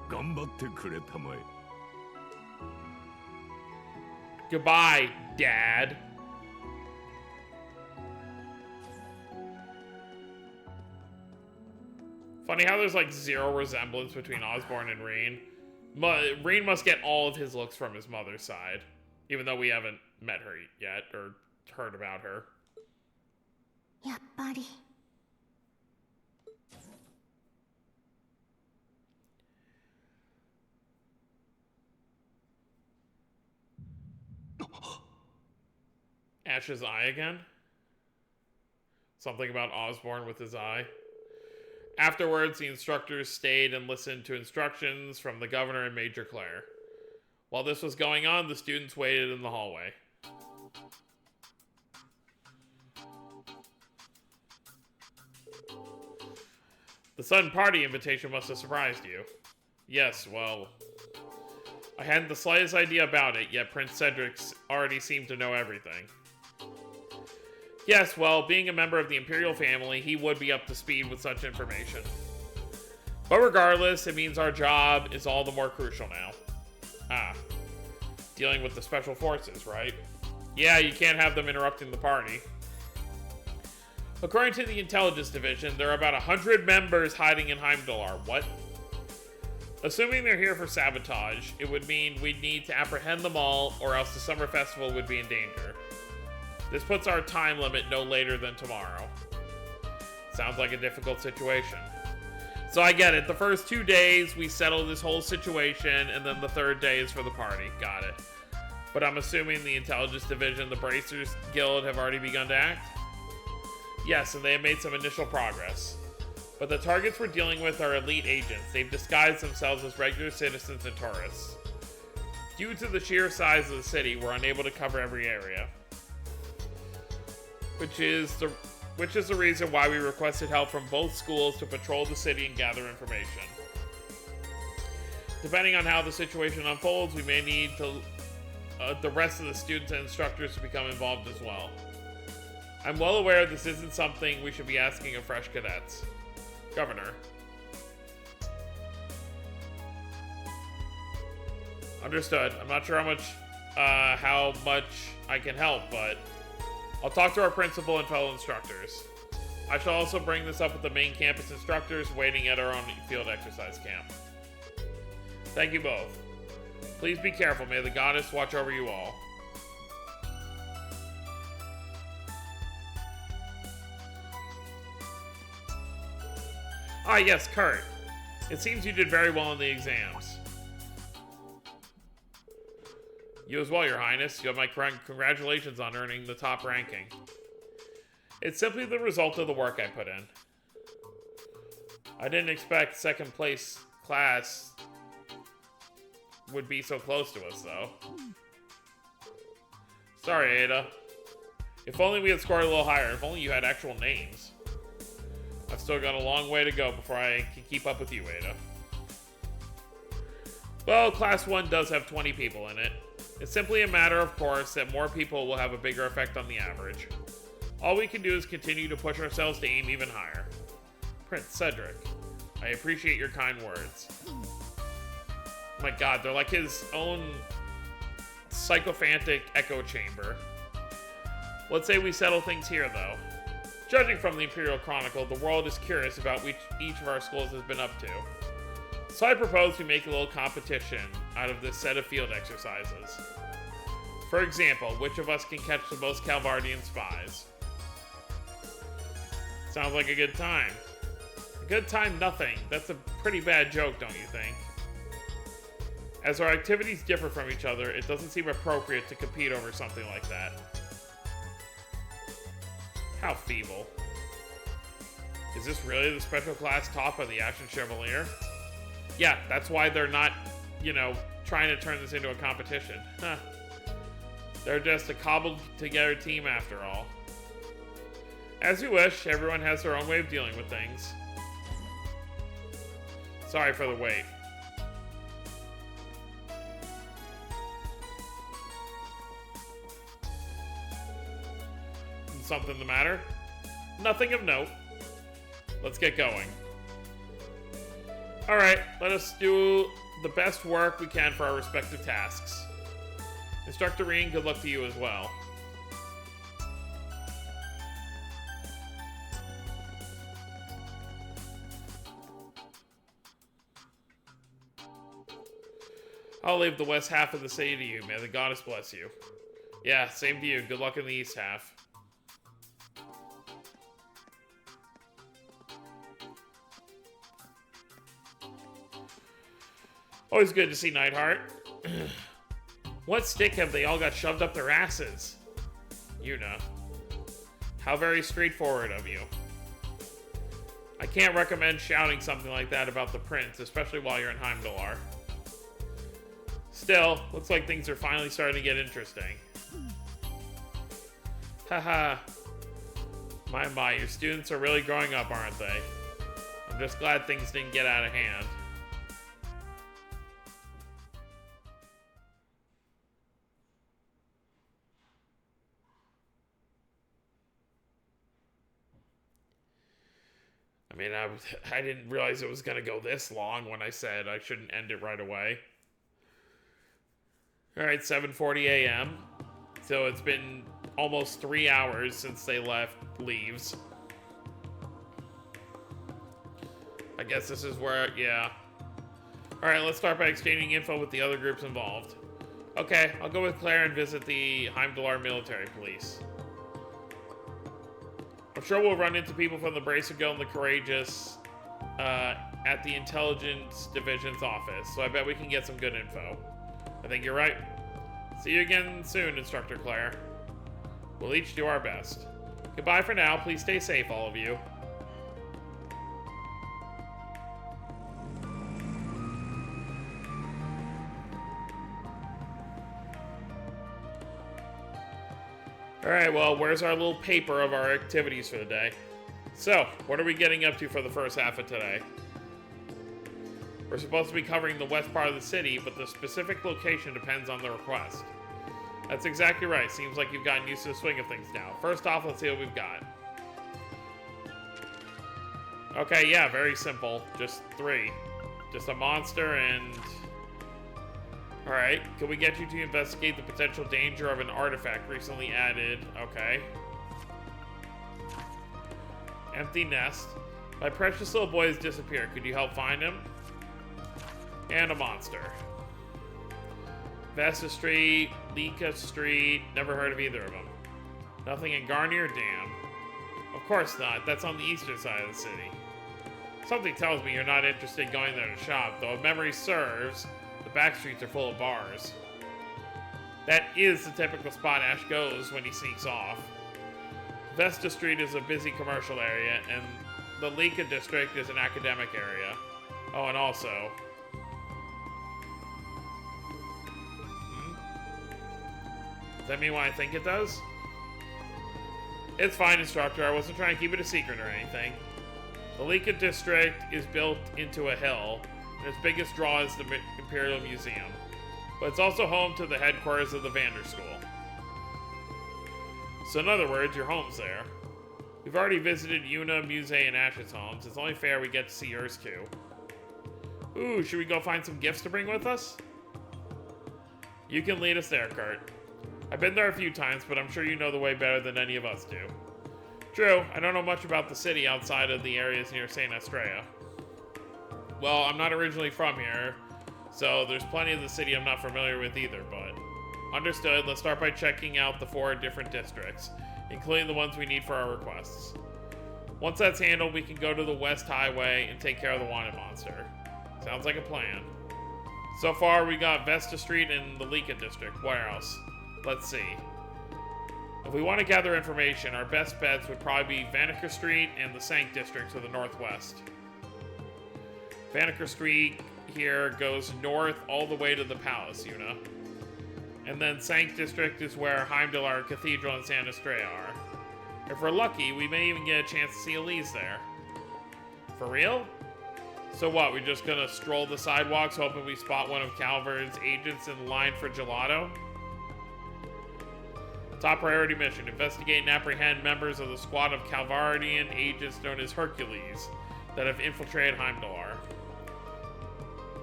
頑張ってくれたまえ。 Goodbye, Dad. Funny how there's like zero resemblance between Osborn and Reen. Reen must get all of his looks from his mother's side, even though we haven't met her yet or heard about her. やっぱり。 Ash's eye again? Something about Osborn with his eye. Afterwards, the instructors stayed and listened to instructions from the governor and Major Claire. While this was going on, the students waited in the hallway. The sudden party invitation must have surprised you. Yes, well, I hadn't the slightest idea about it, yet Prince Cedric already seemed to know everything. Yes, well, being a member of the Imperial family, he would be up to speed with such information. But regardless, it means our job is all the more crucial now. Ah, dealing with the special forces, right? Yeah, you can't have them interrupting the party. According to the intelligence division, there are about 100 members hiding in Heimdallr. What? Assuming they're here for sabotage, it would mean we'd need to apprehend them all, or else the summer festival would be in danger. This puts our time limit no later than tomorrow. Sounds like a difficult situation. So I get it. The first 2 days, we settle this whole situation, and then the third day is for the party. Got it. But I'm assuming the intelligence division, the Bracers Guild, have already begun to act? Yes, and they have made some initial progress. But the targets we're dealing with are elite agents. They've disguised themselves as regular citizens and tourists. Due to the sheer size of the city, we're unable to cover every area. Which is the reason why we requested help from both schools to patrol the city and gather information. Depending on how the situation unfolds, we may need to, the rest of the students and instructors to become involved as well. I'm well aware this isn't something we should be asking of fresh cadets. Governor. Understood. I'm not sure how much I can help, but I'll talk to our principal and fellow instructors. I shall also bring this up with the main campus instructors waiting at our own field exercise camp. Thank you both. Please be careful. May the goddess watch over you all. Ah, yes, Kurt. It seems you did very well in the exams. You as well, Your Highness. You have my congratulations on earning the top ranking. It's simply the result of the work I put in. I didn't expect second place class would be so close to us, though. Sorry, Ada. If only we had scored a little higher. If only you had actual names. I've still got a long way to go before I can keep up with you, Ada. Well, Class 1 does have 20 people in it. It's simply a matter of course that more people will have a bigger effect on the average. All we can do is continue to push ourselves to aim even higher. Prince Cedric, I appreciate your kind words. Oh my god, they're like his own sycophantic echo chamber. Let's say we settle things here, though. Judging from the Imperial Chronicle, the world is curious about what each of our schools has been up to. So I propose we make a little competition out of this set of field exercises. For example, which of us can catch the most Calvardian spies? Sounds like a good time. A good time, nothing. That's a pretty bad joke, don't you think? As our activities differ from each other, it doesn't seem appropriate to compete over something like that. How feeble. Is this really the special class top of the Ashen Chevalier? Yeah, that's why they're not, you know, trying to turn this into a competition. Huh. They're just a cobbled together team after all. As you wish, everyone has their own way of dealing with things. Sorry for the wait. Something the matter? Nothing of note. Let's get going. Alright, let us do the best work we can for our respective tasks. Instructor Reen, good luck to you as well. I'll leave the west half of the city to you. May the goddess bless you. Yeah, same to you. Good luck in the east half. Always good to see Neidhart. What stick have they all got shoved up their asses? Yuna. How very straightforward of you. I can't recommend shouting something like that about the prince, especially while you're in Heimdallr. Still, looks like things are finally starting to get interesting. Haha. My, your students are really growing up, aren't they? I'm just glad things didn't get out of hand. I mean, I didn't realize it was going to go this long when I said I shouldn't end it right away. Alright, 7:40 a.m. So it's been almost 3 hours since they left Leaves. I guess this is where, yeah. Alright, let's start by exchanging info with the other groups involved. Okay, I'll go with Claire and visit the Heimdallr military police. I'm sure we'll run into people from the Bracergill and the Courageous at the Intelligence Division's office, so I bet we can get some good info. I think you're right. See you again soon, Instructor Claire. We'll each do our best. Goodbye for now. Please stay safe, all of you. Alright, well, where's our little paper of our activities for the day? So, what are we getting up to for the first half of today? We're supposed to be covering the west part of the city, but the specific location depends on the request. That's exactly right. Seems like you've gotten used to the swing of things now. First off, let's see what we've got. Okay, yeah, very simple. Just 3. Just a monster and... Alright, can we get you to investigate the potential danger of an artifact recently added? Okay. Empty nest. My precious little boy has disappeared. Could you help find him? And a monster. Vesta Street, Lika Street, never heard of either of them. Nothing in Garnier? Damn. Of course not, that's on the eastern side of the city. Something tells me you're not interested in going there to shop, though if memory serves, the back streets are full of bars. That is the typical spot Ash goes when he sneaks off. Vesta Street is a busy commercial area, and the Lika district is an academic area. Oh, and also... Does that mean what I think it does? It's fine, Instructor. I wasn't trying to keep it a secret or anything. The Lika district is built into a hill, and its biggest draw is the Imperial Museum. but it's also home to the headquarters of the Vander School. So in other words, your home's there. We've already visited Yuna, Muse, and Ash's homes. It's only fair we get to see yours too. Ooh, should we go find some gifts to bring with us? You can lead us there, Kurt. I've been there a few times, but I'm sure you know the way better than any of us do. True, I don't know much about the city outside of the areas near St. Estrella. Well, I'm not originally from here, so there's plenty of the city I'm not familiar with either, but... Understood, let's start by checking out the 4 different districts, including the ones we need for our requests. Once that's handled, we can go to the West Highway and take care of the wanted monster. Sounds like a plan. So far, we got Vesta Street and the Lika district. Where else? Let's see. If we want to gather information, our best bets would probably be Vaneker Street and the Sank district to the northwest. Vaneker Street here goes north all the way to the palace, Yuna. And then Sank district is where Heimdallr Cathedral and San Estrella are. If we're lucky, we may even get a chance to see Elise there. For real? So what, we're just gonna stroll the sidewalks hoping we spot one of Calvert's agents in line for gelato? Top priority mission, investigate and apprehend members of the squad of Calvardian agents known as Hercules that have infiltrated Heimdallr.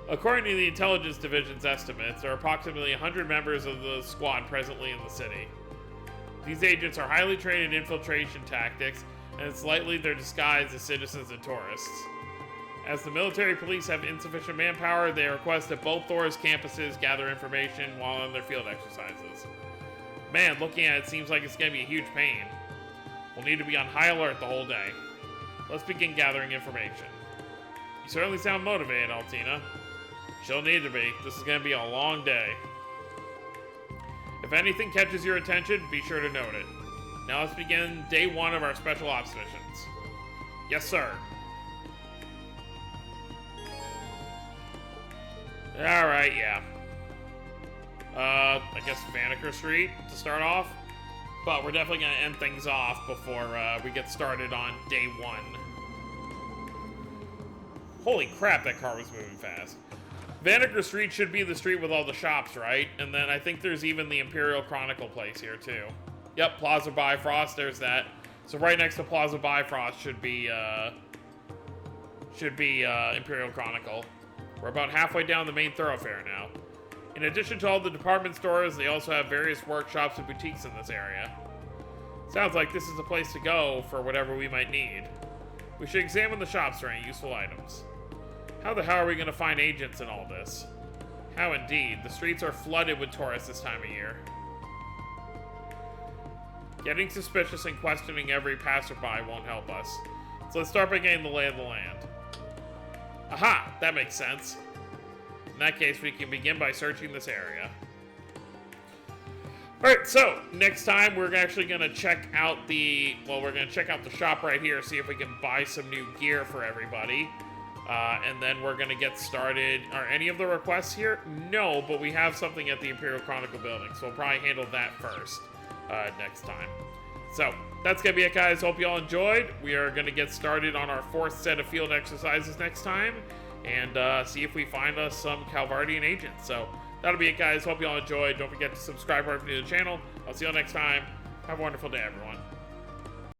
According to the Intelligence Division's estimates, there are approximately 100 members of the squad presently in the city. These agents are highly trained in infiltration tactics, and it's likely they're disguised as citizens and tourists. As the military police have insufficient manpower, they request that both Thor's campuses gather information while on their field exercises. Man, looking at it seems like it's going to be a huge pain. We'll need to be on high alert the whole day. Let's begin gathering information. You certainly sound motivated, Altina. She'll need to be. This is going to be a long day. If anything catches your attention, be sure to note it. Now let's begin day 1 of our special ops missions. Yes, sir. Alright, yeah. I guess Vaneker Street to start off. But we're definitely going to end things off before we get started on day 1. Holy crap, that car was moving fast. Vaneker Street should be the street with all the shops, right? And then I think there's even the Imperial Chronicle place here, too. Yep, Plaza Bifrost, there's that. So right next to Plaza Bifrost should be Imperial Chronicle. We're about halfway down the main thoroughfare now. In addition to all the department stores, they also have various workshops and boutiques in this area. Sounds like this is the place to go for whatever we might need. We should examine the shops for any useful items. How the hell are we going to find agents in all this? How indeed. The streets are flooded with tourists this time of year. Getting suspicious and questioning every passerby won't help us. So let's start by getting the lay of the land. Aha! That makes sense. In that case, we can begin by searching this area. Alright, so, next time we're actually going to check out the... Well, we're going to check out the shop right here, see if we can buy some new gear for everybody. And then we're going to get started. Are any of the requests here? No, but we have something at the Imperial Chronicle building, so we'll probably handle that first next time. So, that's going to be it, guys. Hope you all enjoyed. We are going to get started on our 4th set of field exercises next time, and see if we find us some Calvardian agents. So, that'll be it, guys. Hope you all enjoyed. Don't forget to subscribe if you're new to the channel. I'll see you all next time. Have a wonderful day, everyone.